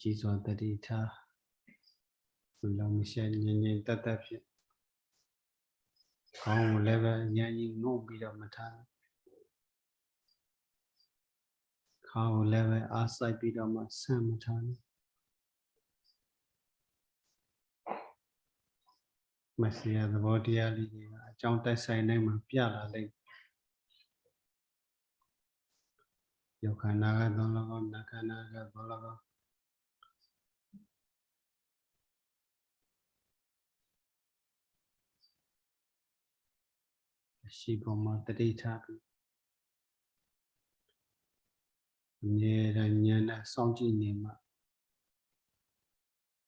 ကြီးစွာတတိထားဘယ်လိုမရှိငြိမ်ငြိမ်တက်တက်ဖြစ်ခေါင်းကိုလည်းပဲအရင်ကြီးငုံပြီးတော့မထားခေါင်းကိုလည်းပဲအားစိုက်ပြီးတော့မှဆန့်မထားမစီရသဘောတရားလေးတွေကအကြောင်းတိုက်ဆိုင်တိုင်းမှာပြလာလိမ့်ယောခန္ဓာကတော့လည်းကောနခန္ဓာကတော့လည်းကောရှိပေါ်မှာတတိထားပြီးအမြဲတမ်းဉာဏ်နဲ့စောင့်ကြည့်နေမှ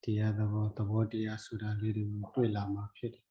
တရားသဘောတရားဆိုတာလေးတွေကိုတွေ့လာမှာဖြစ်တယ်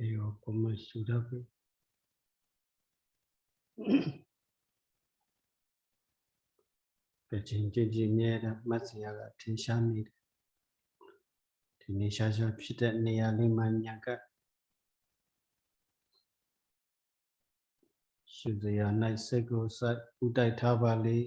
အေယောပုံမှန်ရှုတတ်ပြီပဲချင်းကြည်ကြည်မြဲတဲ့မတ်စရာကထင်ရှားနေတယ်ဒီနေရှားရှားဖြစ်တဲ့နေရာလေးမှာညာကရှုစရာ၌စိတ်ကိုစိုက်ဥတိုက်ထားပါလေ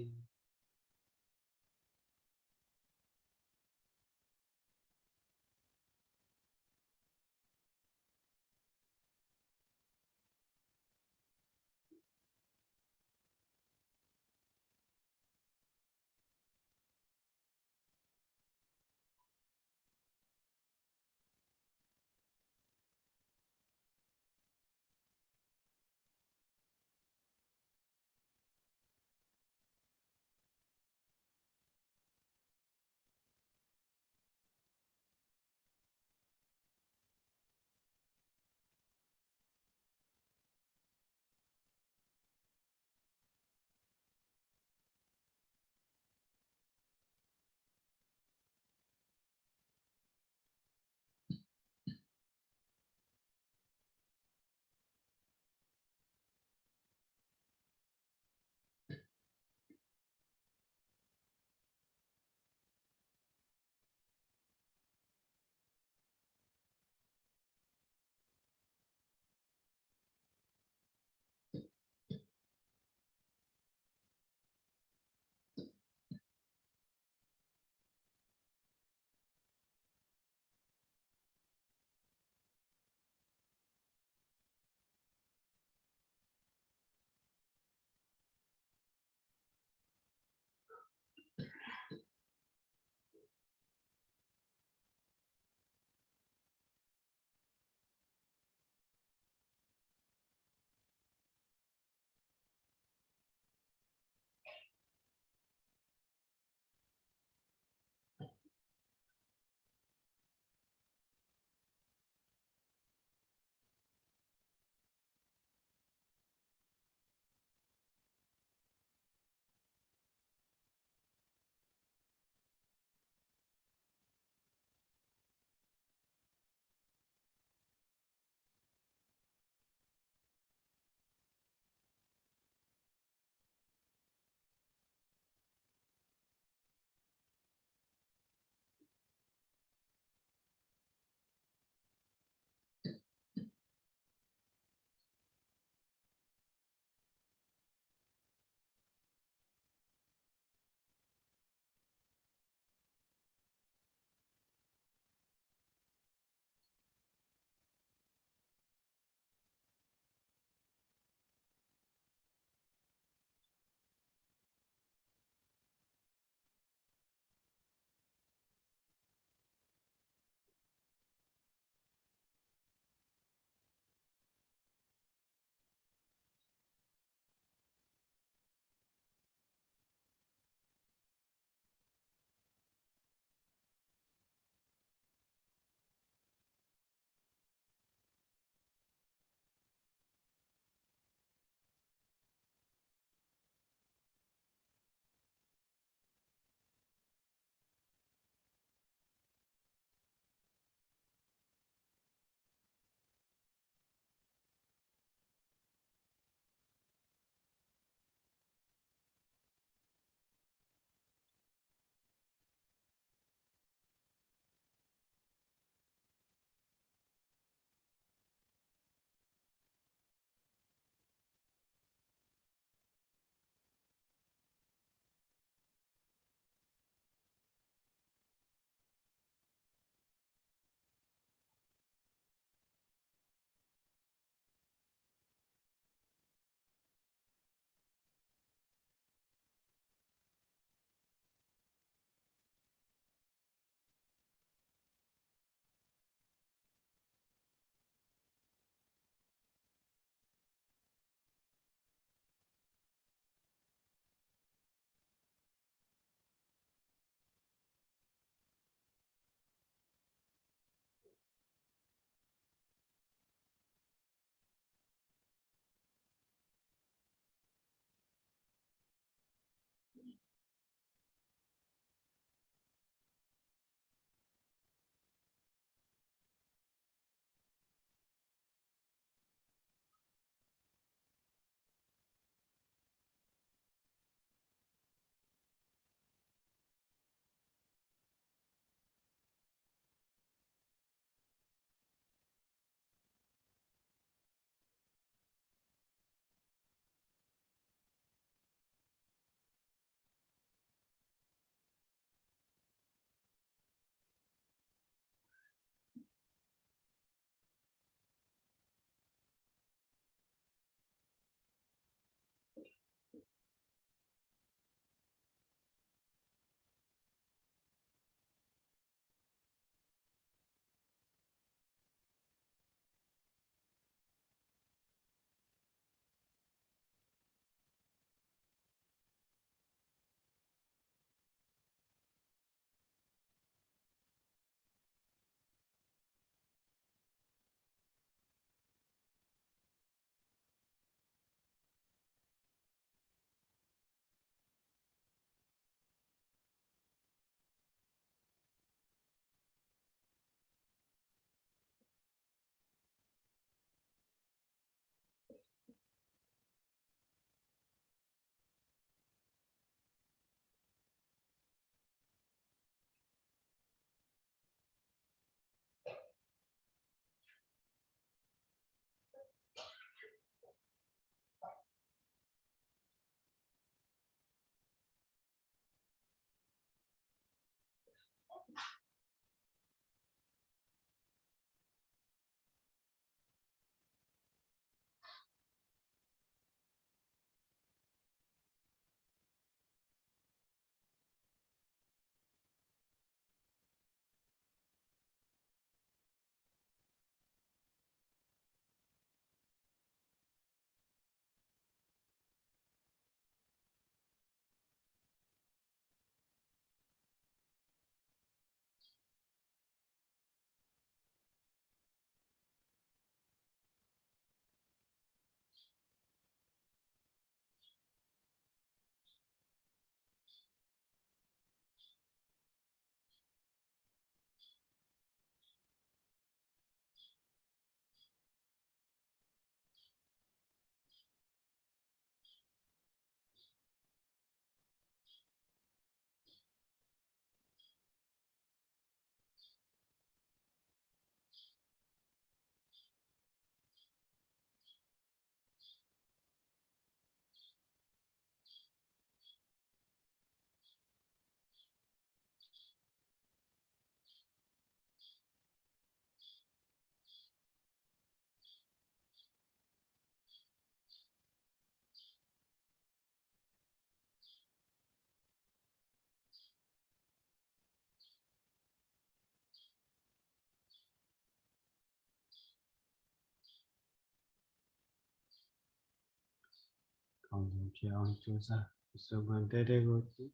ဆုံးဖြစ်အောင်ကြိုးစားပစ္စုပန်တဲတဲကိုကြည့်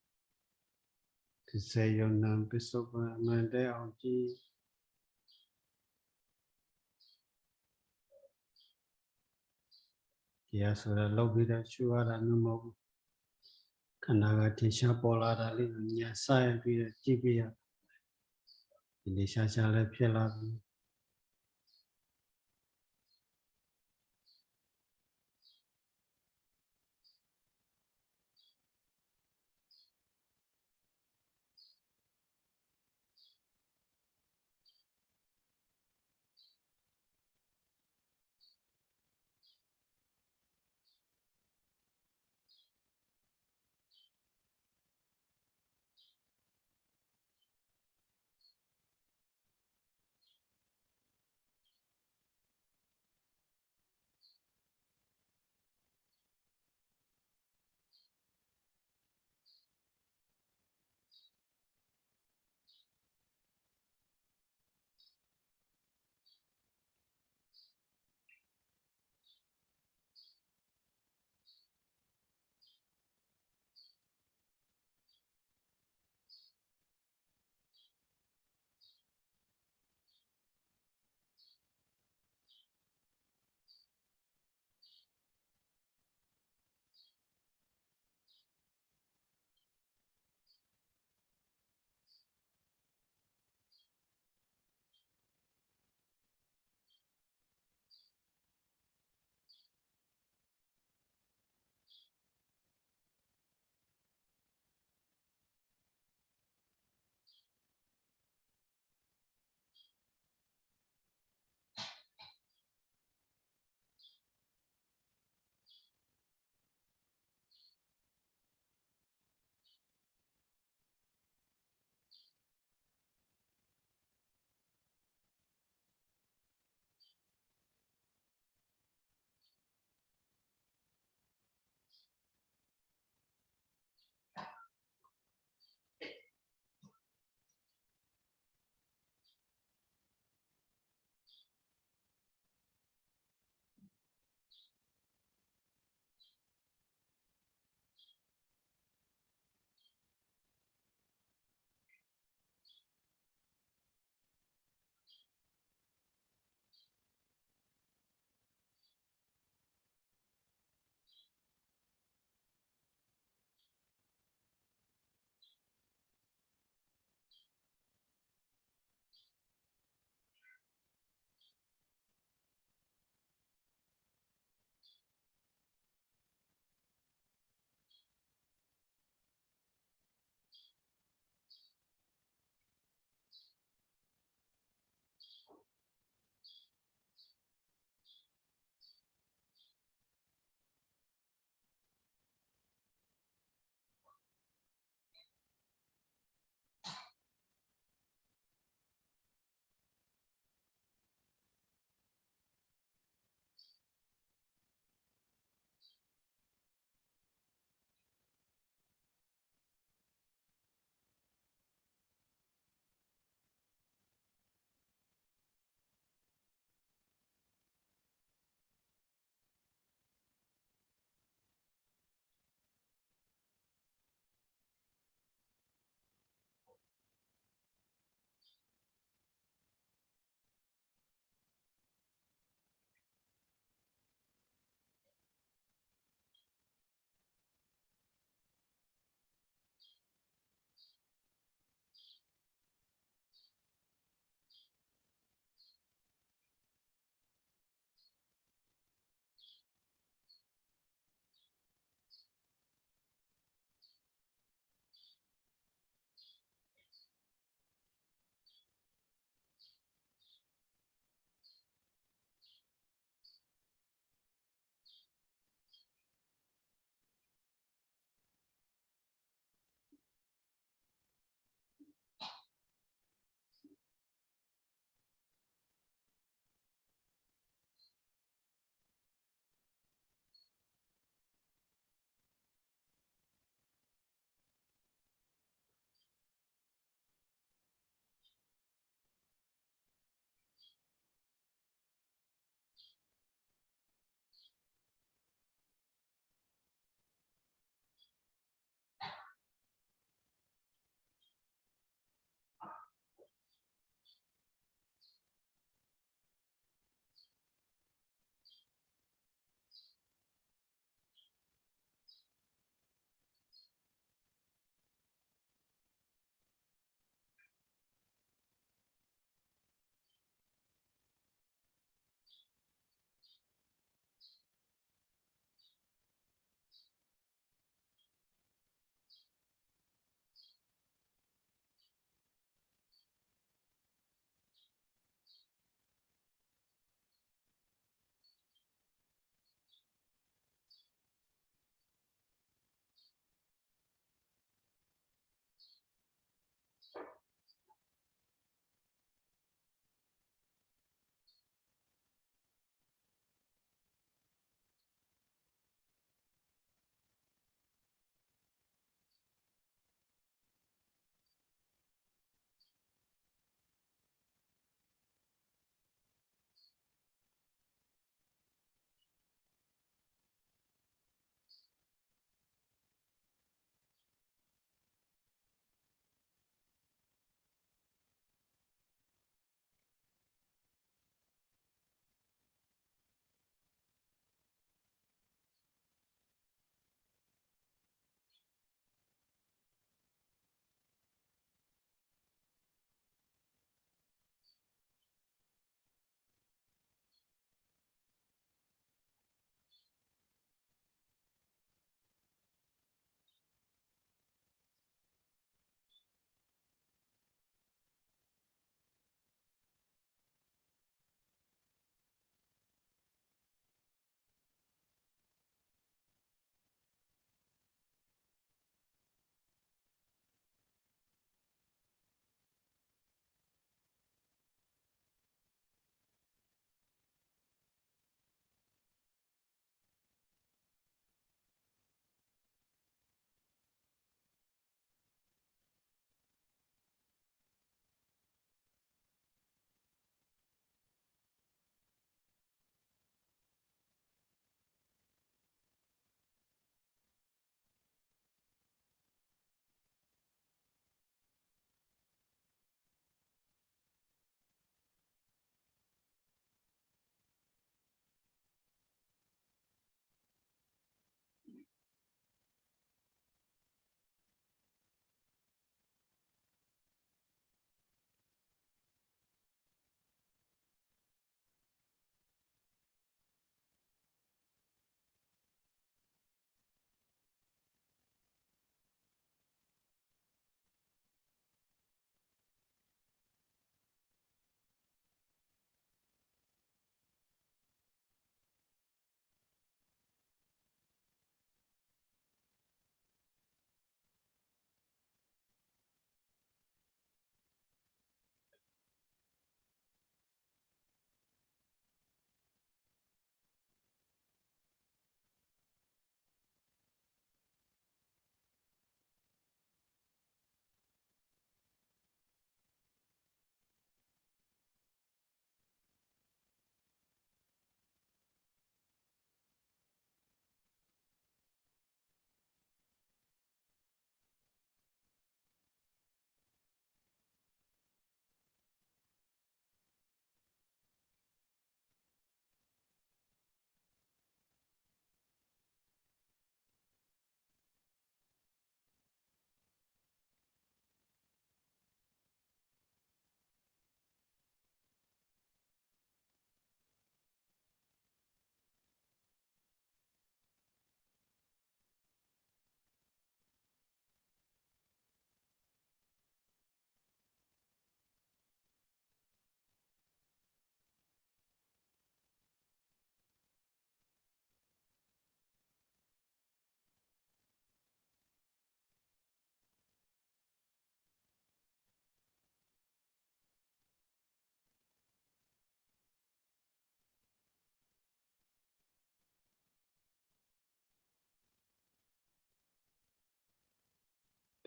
ဒီစေယုံနံပစ္စုပန်အမှန်တဲအောင်ကြည့်တရားဆိုတာလောက်ပြီးတော့ရှုရတာမျိုးမဟုတ်ဘူးခန္ဓာကထင်ရှားပေါ်လာတာလေးကိုညာဆိုင်ပြီးတော့ကြည့်ပြရဒီနေ့ရှားရှားလည်းဖြစ်လာပြီ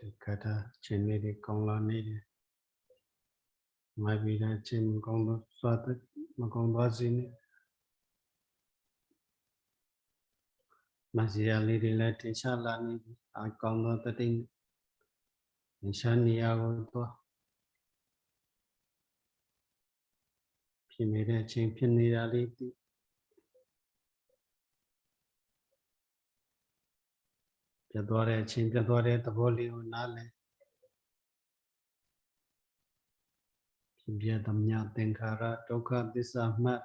ဒီကတာချင်းလေးတွေကောင်းလာနေတယ်ငါပြီးတဲ့ချင်းမကောင်းတော့သွားမကောင်းသွားစေနဲ့မစီရလေးတွေလည်းတင်ရှားလာနေပြီအကောင်းသောတတိတင်ရှားနေရကိုသွားဖြစ်နေတဲ့အချိန်ဖြစ်နေတာလေးသိပြတ်သွားတဲ့အချိန်ပြတ်သွားတဲ့သဘောလေးကိုနားလည်ဖြစ်ပြသမျှသင်္ခါရဒုက္ခသစ္စာမှတ်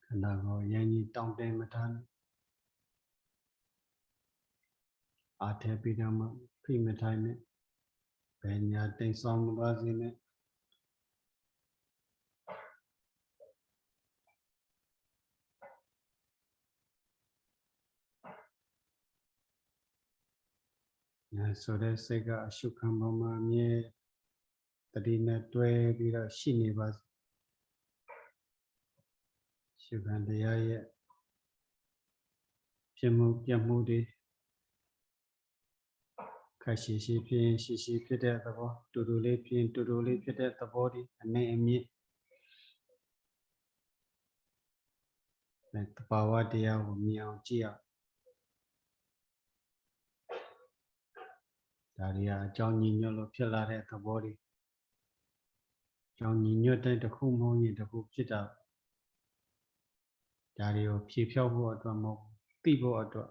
ခန္ဓာကိုယ်ရင်းကြီးတောင်းတမထားနဲ့အာထေပြီးတော့မှဖိမထိုင်နဲ့ဘယ်ညာတိမ်ဆောင်မသွားစေနဲ့ညာဆိုတဲ့စိတ်ကအရှုခံပေါ်မှာအမြဲတတိနဲ့တွဲပြီးတော့ရှိနေပါစေရှုခံတရားရဲ့ဖြစ်မှုပြမှုတွေခက်ရှိရှိဖြစ်ရင်ရှိရှိဖြစ်တဲ့သဘောတူတူလေးဖြစ်ရင်တူတူလေးဖြစ်တဲ့သဘောတွေအနေအမြင့်သဘာဝတရားကိုမြင်အောင်ကြည့်အောင်ဒါတွေကအကြောင်းညီညွတ်လို့ဖြစ်လာတဲ့သဘောတွေအကြောင်းညီညွတ်တဲ့တစ်ခုမဟုတ်ရင်တစ်ခုဖြစ်တာဒါတွေကိုဖြေဖြောက်ဖို့အတွက်မဟုတ်သိဖို့အတွက်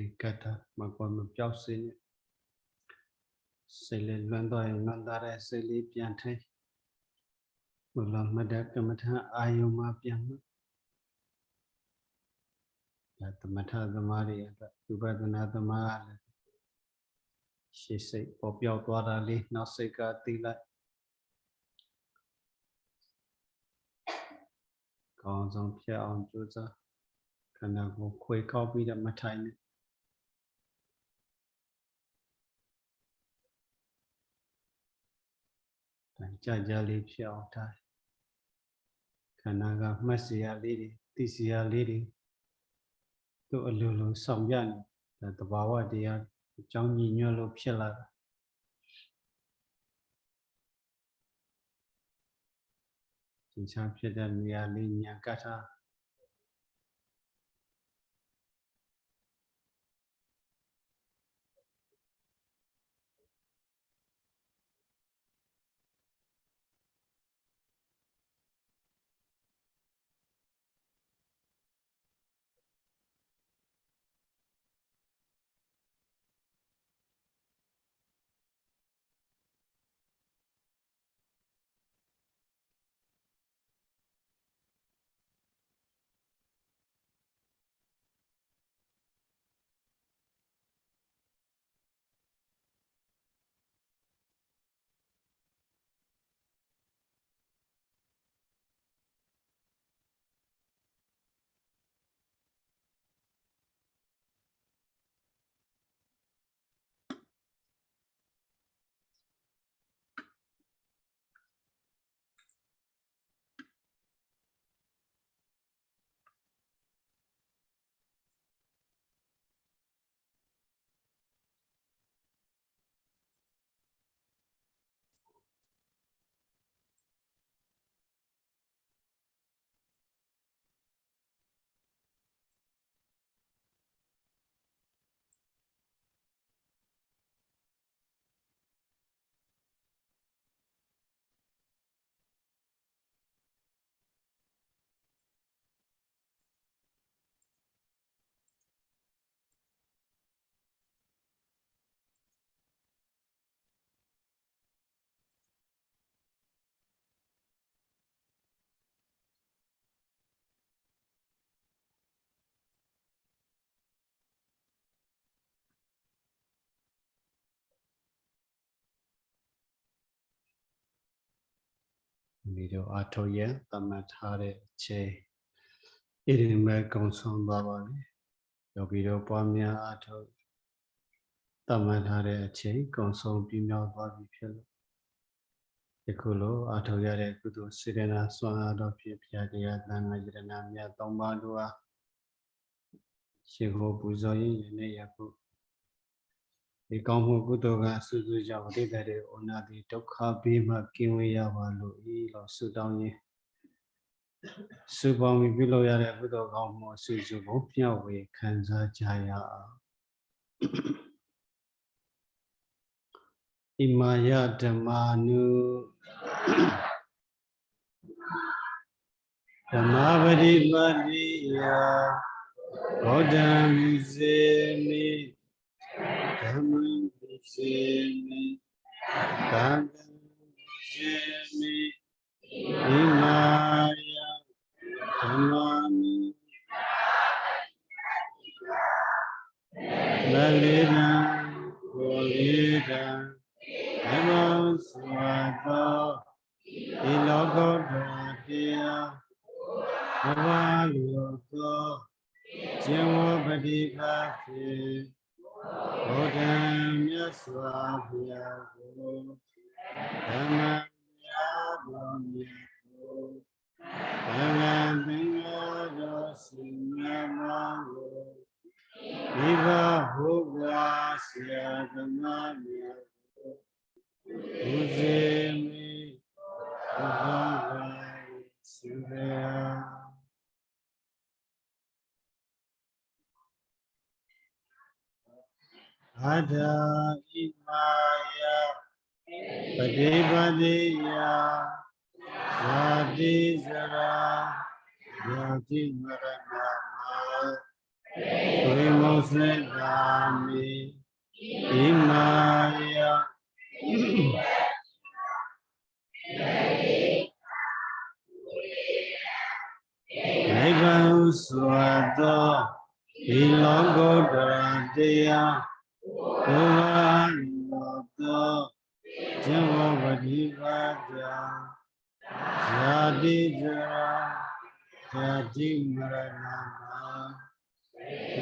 တိကတ္တမကွာမပြောက်စေနဲ့စိတ်လေးလွမ်းသွားရင်လွမ်းသွားတဲ့စိတ်လေးပြန်ထိုင်ဘုလားမတ်တဲ့ကမ္မထာအာယုံမှာပြန်မှဒါသမထသမားတွေအတွက်ဝိပဿနာသမားလည်းရှေ့စိတ်ပေါ်ပြောက်သွားတာလေးနောက်စိတ်ကသိလိုက်ကောင်းဆုံးဖြစ်အောင်ကြိုးစားခန္ဓာကိုယ်ခွေကောက်ပြီးတော့မထိုင်နဲ့ကြာလေးဖြစ်အောင်ထားခန္ဓာကမှတ်စရာလေးတွေသိစရာလေးတွေသူ့အလိုလိုဆောင်ပြနေဒါသဘာဝတရားအကြောင်းညီညွတ်လို့ဖြစ်လာတာသင်္ချာဖြစ်တဲ့နေရာလေးညာကထား ဒီတော့အထောက်ရတမတ်ထားတဲ့အချိန်ဣရိမေကုံဆုံးသွားပါပြီယောဂီတို့ပွားများအထောက်တမတ်ထားတဲ့အချိန်ကုံဆုံးပြီးမြောက်သွားပြီဖြစ်လို့ဒီခုလိုအထောက်ရတဲ့ကုသိုလ်စေတနာစွမ်းအားတော်ဖြင့်ဘုရားတရားသံဃာယတနာမြတ်သုံးပါးတို့အားရှိခိုးပူဇော်ရင်းယနေ့ယခုဒီကောင်းမှုကုသိုလ်ကဆုစုကြောင့်အတိတ်တွေဩနာတိဒုက္ခဘေးမှကင်းဝေးရပါလို့ဤလို့ဆုတောင်းရင်းဆုပေါင်းပြီးပြုလုပ်ရတဲ့ကုသိုလ်ကောင်းမှုအဆုစုကိုမျှဝေခံစားကြရအောင်ဣမာယဓမ္မာနုဓမ္မပရိပတ်တိယဘောဓံစေမိဓမ္မစေမိသံဃာစေမိဣမာယဓမ္မာနုမလေးနံကိုလေးတံဓမ္မစွာသောဒီလောကတော်တရားဘဝလောကောဇေဝပတိပတ်ဖြင့်ဘုဒ္ဓံမြတ်စွာဘုရားကိုဓမ္မတရားတော်မြတ်ကိုသံဃာသင်္ဃာတော်ရှင်မြတ်မောကိုဒီဘဘုရားဆရာသမားများကိုဘုဇေမိဘုရားရှိရအာဒာဣမာယပတိပတိယဇာတိဇရာယာတိမရဏ Vimosedami Imaya Nibbana Swado Ilogodaradeya Uvariyoto Jivavadivadya Jadi Jara Jadi Maranama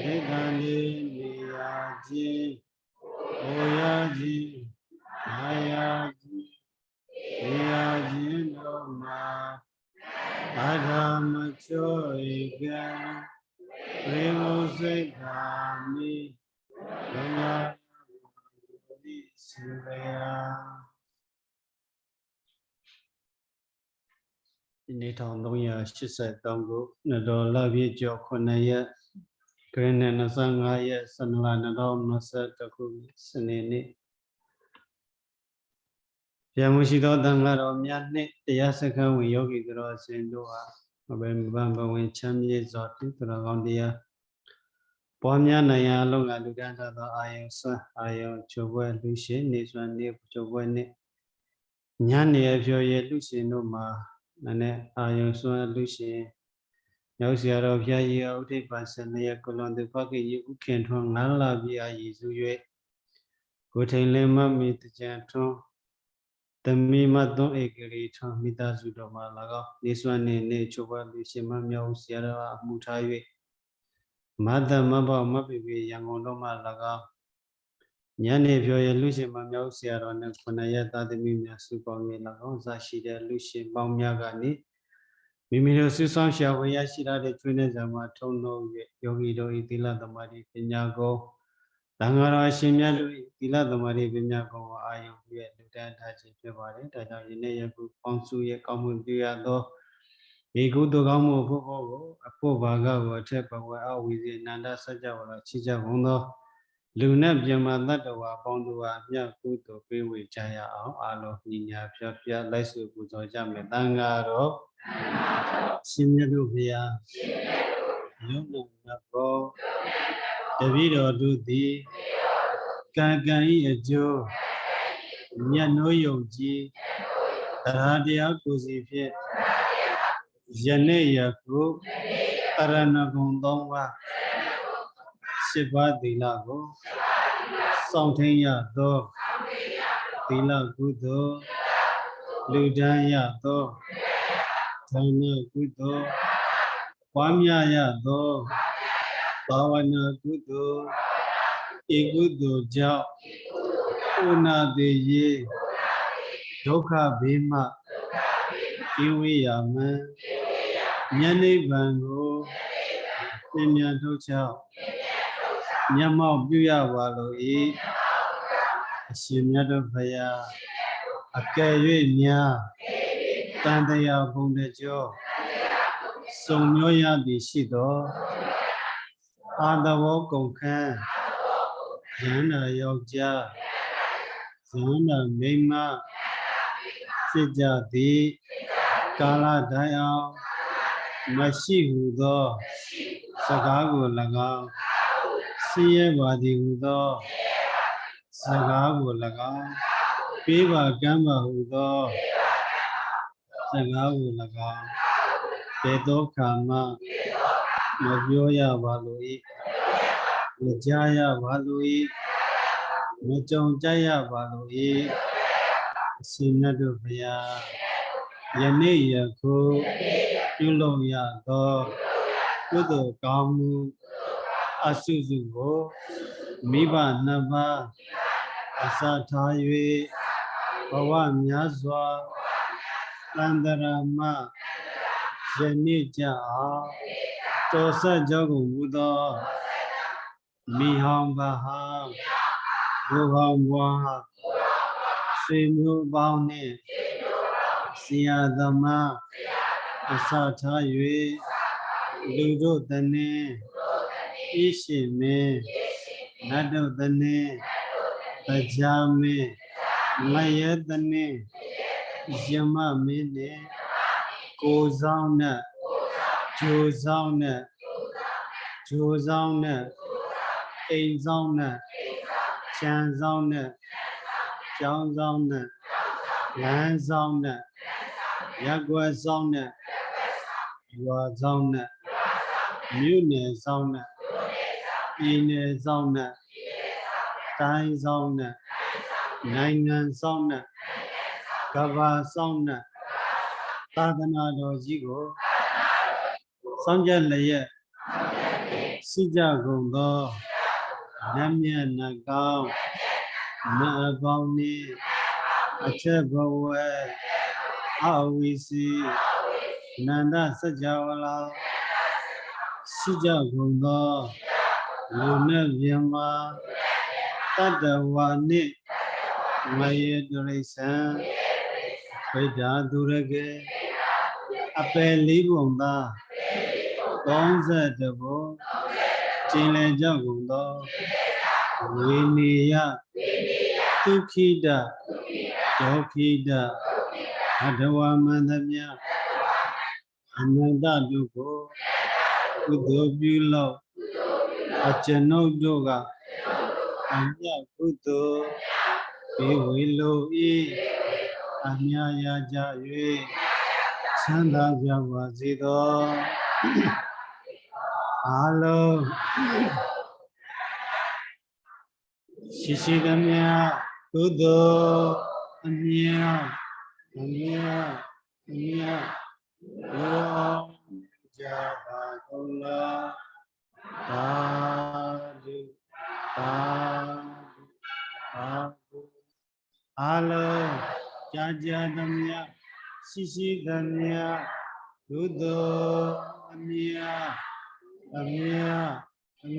Vedani Niyaji Oyaji Ayaji Niyaji Noma Adhamachoiga Premosedami Dhamma Suraya ဒီနေ့1383ခုနှစ်တော်လပြည့်ကျော်9ရက်ခရစ်နှစ်25ရက်12လ2021ခုစနေနေ့ပြန်မှုရှိသောတန်ဃာတော်များနှင့်တရားစခန်းဝင်ယောဂီတော်အရှင်တို့ဟာဘယ်မပန်းဘဝင်ချမ်းမြေ့စွာတည်တော်ကောင်းတရားပွားများနိုင်ရအလုံးကလူတန်းသောအာယုဆွမ်းအာယုချိုးပွဲလူရှင်နေစွမ်းနေချိုးပွဲနှင့်ညနေအဖြော်ရလူရှင်တို့မှာနည်းနည်းအာယုဆွမ်းလူရှင်ရောက်เสียတော်ဖျားကြီးဥထိပ်ပါစနေရကလွန်သူဖခင်ကြီးဥခင်ထွန်း9လပြည့်အရည်စု၍ကိုထိန်လင်းမမီတကြံထွန်းသမီမသွန်းဧကရီထွန်းမိသားစုတော်မှာ၎င်းနေစွမ်းနေချိုးပွဲလူရှင်မမြောက်เสียတော်အမှုထား၍မတ္တမဘောမပိပိရန်ကုန်တော်မှာ၎င်းညနေဖြောရလူရှင်မမြောက်เสียတော်နဲ့9ရက်သားသမီးများစုပေါင်း၍၎င်းစာရှိတဲ့လူရှင်ပေါင်းများကနေမိမိတို့ဆွဆောင်ရှာဝေရရှိတဲ့ကျွေးနေကြမှာထုံလုံး၍ယောဂီတို့ဤသီလသမာဓိပညာကိုသံဃာတော်အရှင်မြတ်တို့ဤသီလသမာဓိပညာကိုအာယုပြု၍လူတန်းထားခြင်းဖြစ်ပါတယ်။ဒါကြောင့်ယနေ့ယခုပေါင်းစုရဲ့ကောင်းမှုပြုရသောဒီကုသိုလ်ကောင်းမှုဖို့ကိုအဖို့ဘာကကိုအထက်ဘဝအဝိဇ္ဇနန္ဒစัจ java လာချီးကြကုန်သောလူနဲ့ပြမတ္တဝါပေါင်းတို့အားမြတ်ကုသိုလ်ပေးဝေကြရအောင်အာလုံးညီညာဖြတ်ဖြတ်လိုက်စုပူဇော်ကြမယ်။သံဃာတော်ရှင်မြတ်တို့ဘုရားယုံနာမြတ်သောတပည့်တော်တို့သည်ကံကံဤအကျိုးမြတ်နိုးယုံကြည်တရားတရားကိုစီဖြင့်ယနေ့ယခုတရဏဂုံ3ပါး10ပါးသီလကိုစောင့်ထိန်ရသောသီလကုသိုလ်လူဒန်းရသောဒါနကုသိုလ်ပွားများရသောဘာဝနာကုသိုလ်ဧကုသိုလ်ကြောင့်ဥနာတိယေဒုက္ခဘေးမှကိဝေယမံမြတ်နိဗ္ဗာန်ကိုသင်မြန်ထုတ်ချောက်မျက်မှောက်ပြုရပါလို့ဤအရှင်မြတ်တို့ဘုရားအကယ်၍များတန်တရားဘုံတကြောစုံမျောရသည်ရှိသောအာတဘောကုန်ခန်းယန္တာယောက်ျားယန္တာမိန်းမဖြစ်ကြသည်ကာလတိုင်းအောင်မရှိဟုသောစကားကို၎င်းဆင်းရဲပါသည်ဟုသောစကားကို၎င်းပေးပါကမ်းပါဟုသောစကားကို၎င်းတေသောခါမှမပြောရပါလို့ဤမကြားရပါလို့ဤမကြုံကြရပါလို့ဤအရှင်မြတ်တို့ဘုရားယနေ့ယခုပြုလုပ်ရသောကုသိုလ်ကောင်းမှုအစုစုကိုမိဘနှစ်ပါးအစထား၍ဘဝများစွာတန်တရာမယနေ့ကြအောင်တော်ဆက်ကြောကုန်မူသောမိဟောင်ဘာဟာဘုဟောင်ဘွားဆွေမျိုးပေါင်းနှင့်ဆရာသမားအစထား၍လူတို့တနည်းဤရှင်မင်းနတ်တို့တနည်းတရားမင်းငရဲတနည်းယမမင်းနှင့်ကိုဆောင်နဲ့ဂျိုဆောင်နဲ့ ဂျိုးဆောင်နဲ့အိမ်ဆောင်နဲ့ချမ်းဆောင်နဲ့ကျောင်းဆောင်နဲ့လမ်းဆောင်နဲ့ရက်ွယ်ဆောင်နဲ့ရွာဆောင်နဲ့မြို့နယ်ဆောင်နဲ့ပြည်နယ်ဆောင်နဲ့တိုင်းဆောင်နဲ့နိုင်ငံဆောင်နဲ့ကမ္ဘာဆောင်နဲ့သာသနာတော်ကြီးကိုစောင့်ကြလျက်ရှိကြကုန်သောနတ်မြတ်နတ်ကောင်းနတ်အပေါင်းနှင့်အထက်ဘဝအဝိစီနန္ဒစัจ java လာရှိကြကုန်သောလူနဲ့မြင်မာတတ္တဝါနှင့်မယေတရိစ္ဆာန်ဗိဒ္ဓသူရကေအပယ်လေးပုံသား32ဘုံကျင်လည်ကြကုန်သောဝိနည်းယဒုခိတဒေါခိတအတဝမန္တမြအနန္တတို့ကိုကုသိုလ်ပြုလို့အကျွန်ုပ်တို့ကအမြတ်ကုသိုလ်ဘေဝေလိုဤအမြတ်ရကြ၍ချမ်းသာကြပါစေသောအားလုံးရှိရှိသမျှကုသိုလ်အမြတ်ရောကြပါကုန်လားသာဓုသာဓုအားလုံးကြာသမျှရှိသမျှကုသိုလ်အမြတ်ဒီ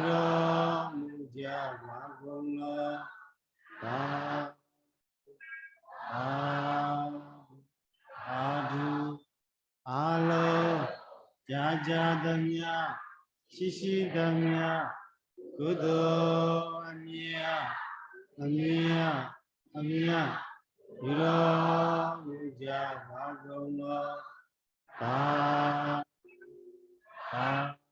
တော်မူကြပါကုန်လားသာဓုအားလုံးကြာသမျှရှိသမျှကုသိုလ်အမြတ်ဒီတော်မူကြပါကုန်လားသာ